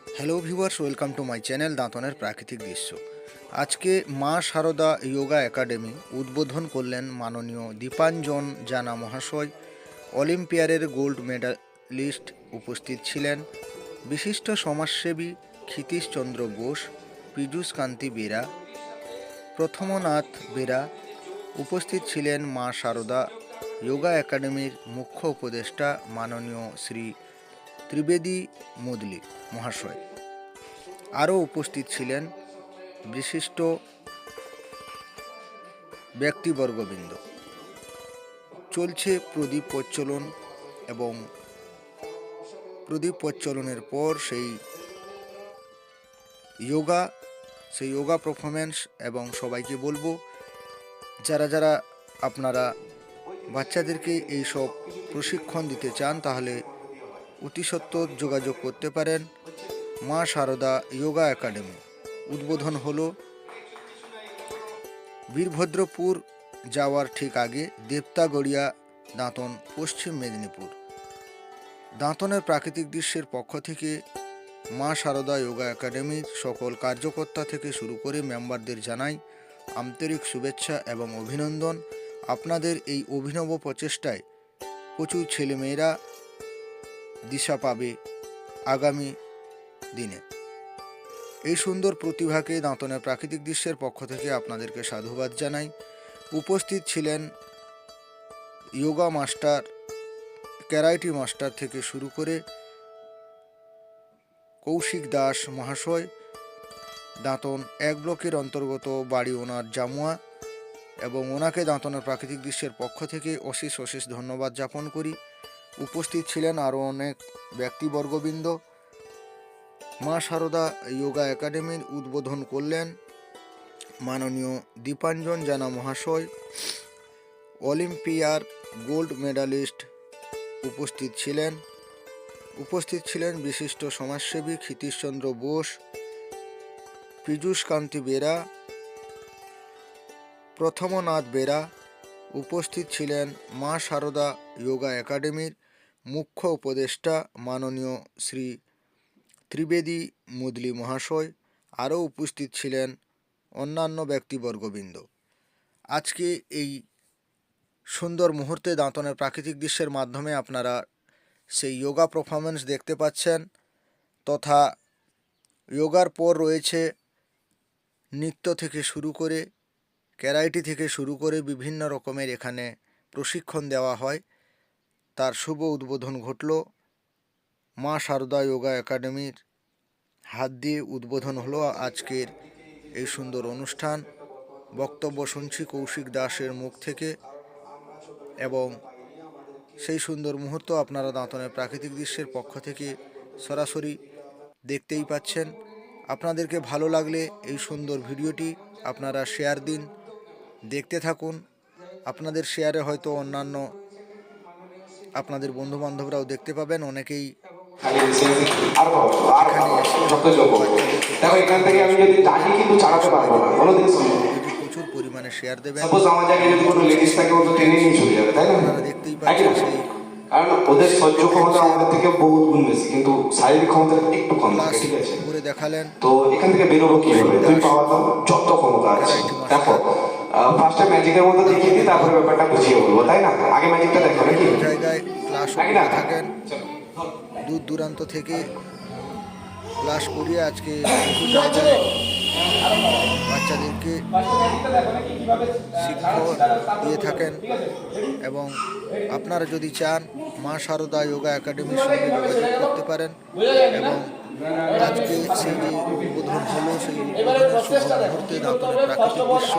Hello viewers, welcome to my channel দাঁতনের প্রাকৃতিক দৃশ্য। আজকে মা শারদা যোগা একাডেমি উদ্বোধন করলেন মাননীয় দীপাঞ্জন জানা মহাশয়। অলিম্পিয়ারের গোল্ড মেডালিস্ট উপস্থিত ছিলেন বিশিষ্ট সমাজসেবী ক্ষিতীশচন্দ্র বোস, পীযূষ কান্তি বেরা, প্রথমনাথ বেরা। উপস্থিত ছিলেন মা শারদা যোগা একাডেমির মুখ্য উপদেষ্টা মাননীয় শ্রী ত্রিবেদী মুদলি মহাশয়। আরও উপস্থিত ছিলেন বিশিষ্ট ব্যক্তিবর্গবৃন্দ। চলছে প্রদীপ প্রজ্বলন এবং প্রদীপ প্রজ্বলনের পর সেই যোগা পারফরমেন্স। এবং সবাইকে বলবো, যারা যারা আপনারা বাচ্চাদেরকে এইসব প্রশিক্ষণ দিতে চান তাহলে অতি সত্বর যোগাযোগ করতে পারেন। মা শারদা যোগা একাডেমি উদ্বোধন হলো বীরভদ্রপুর যাওয়ার ঠিক আগে, দেবতাগড়িয়া, দাঁতন, পশ্চিম মেদিনীপুর। দাঁতনের প্রাকৃতিক দৃশ্যের পক্ষ থেকে মা শারদা যোগা একাডেমির সকল কার্যকর্তা থেকে শুরু করে মেম্বারদের জানাই আন্তরিক শুভেচ্ছা এবং অভিনন্দন। আপনাদের এই অভিনব প্রচেষ্টায় প্রচুর ছেলেমেয়েরা দিশা পাবে আগামী দিনে। এই সুন্দর প্রতিভাকে দাঁতনের প্রাকৃতিক দৃশ্যের পক্ষ থেকে আপনাদেরকে সাধুবাদ জানাই। উপস্থিত ছিলেন যোগা মাস্টার, ক্যারাইটি মাস্টার থেকে শুরু করে কৌশিক দাস মহাশয়, দাঁতন এক ব্লকের অন্তর্গত বাড়ি ওনার জামুয়া, এবং ওনাকে দাঁতনের প্রাকৃতিক দৃশ্যের পক্ষ থেকে অশেষ অশেষ ধন্যবাদ জ্ঞাপন করি। উপস্থিত ছিলেন আরও অনেক ব্যক্তিবর্গবৃন্দ। মা শারদা যোগা একাডেমির উদ্বোধন করলেন মাননীয় দীপাঞ্জন জানা মহাশয়। অলিম্পিয়ার গোল্ড মেডালিস্ট উপস্থিত ছিলেন বিশিষ্ট সমাজসেবী ক্ষিতীশচন্দ্র বোস, পীযূষ কান্তি বেরা, প্রথমনাথ বেরা। উপস্থিত ছিলেন মা শারদা যোগা একাডেমির মুখ্য উপদেষ্টা মাননীয় শ্রী ত্রিবেদী মুদলি মহাশয়। আরও উপস্থিত ছিলেন অন্যান্য ব্যক্তিবর্গবৃন্দ। আজকে এই সুন্দর মুহূর্তে দাঁতনের প্রাকৃতিক দৃশ্যের মাধ্যমে আপনারা সেই যোগা পারফরমেন্স দেখতে পাচ্ছেন, তথা যোগার পর রয়েছে নৃত্য থেকে শুরু করে ক্যারাইটি থেকে শুরু করে বিভিন্ন রকমের এখানে প্রশিক্ষণ দেওয়া হয়। তার শুভ উদ্বোধন ঘটল মা শারদা যোগা একাডেমির হাত দিয়ে। উদ্বোধন হলো আজকের এই সুন্দর অনুষ্ঠান। বক্তব্য শুনছি কৌশিক দাসের মুখ থেকে, এবং সেই সুন্দর মুহূর্ত আপনারা দাঁতনের প্রাকৃতিক দৃশ্যের পক্ষ থেকে সরাসরি দেখতেই পাচ্ছেন। আপনাদেরকে ভালো লাগলে এই সুন্দর ভিডিওটি আপনারা শেয়ার দিন, দেখতে থাকুন। আপনাদের শেয়ারে হয়তো অন্যান্য আপনাদের বন্ধুবান্ধবরাও দেখতে পাবেন। অনেকেই প্রচুর পরিমাণে শেয়ার দেবেন। আপনারা দেখতেই পাচ্ছেন সেই কারণ ওদের সহ্য ক্ষমতা আমাদের থেকে বহুত গুণ বেশি, কিন্তু শারীরিক ক্ষমতা একটু কম থাকে, ঠিক আছে? করে দেখালেন। তো এখান থেকে বেরোবো কিভাবে? তুই পাওয়া দাও যত ক্ষমতা আছে। দেখো, ফার্স্টে ম্যাজিকের মতো দেখিয়ে দিই, তারপরে ব্যাপারটা বুঝিয়ে বলবো, তাই না? আগে ম্যাজিকটা দেখো নাকি? জায়গায় ক্লাস করে থাকেন, দূর দূরান্ত থেকে ক্লাস করিয়ে আজকে কিছু জায়গায় বাচ্চাদেরকে শিক্ষা দিয়ে থাকেন। এবং আপনারা যদি চান মা শারদা যোগা একাডেমির সঙ্গে যোগাযোগ করতে পারেন। এবং আজকে সেই যে উদ্বোধন হলো, সেই উদ্বোধনের শুভ মুহূর্তে দাঁতনের প্রাকৃতিক দৃশ্য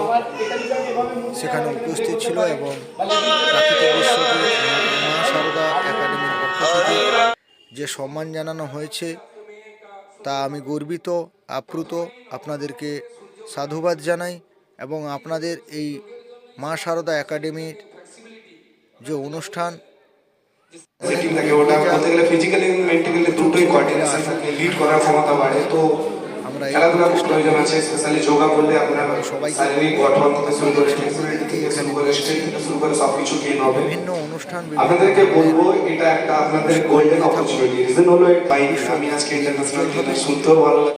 সেখানে উপস্থিত ছিল, এবং প্রাকৃতিক দৃশ্যকে মা শারদা একাডেমির পক্ষ থেকে যে সম্মান জানানো হয়েছে তা আমি গর্বিত, আপ্লুত। আপনাদেরকে সাধুবাদ জানাই। এবং আপনাদের এই মা শারদা একাডেমির যে অনুষ্ঠান, আমরা এই খেলাধুলা খুব চেষ্টা প্রয়োজন আছে, স্পেশালি যোগা করলে আপনার সবাইকে শারীরিক গঠন থেকে শুরু করে ফ্লেক্সিবিলিটি থেকে শুরু করে স্ট্রেংথ থেকে শুরু করে সবকিছু গেইন হবে। বিভিন্ন অনুষ্ঠান আপনাদেরকে বলবো এটা একটা আপনাদের গোল্ডেন অপরচুনিটি। রিজন হলো আমি আজকে ইন্টারন্যাশনাল শুনতেও ভালো লাগে।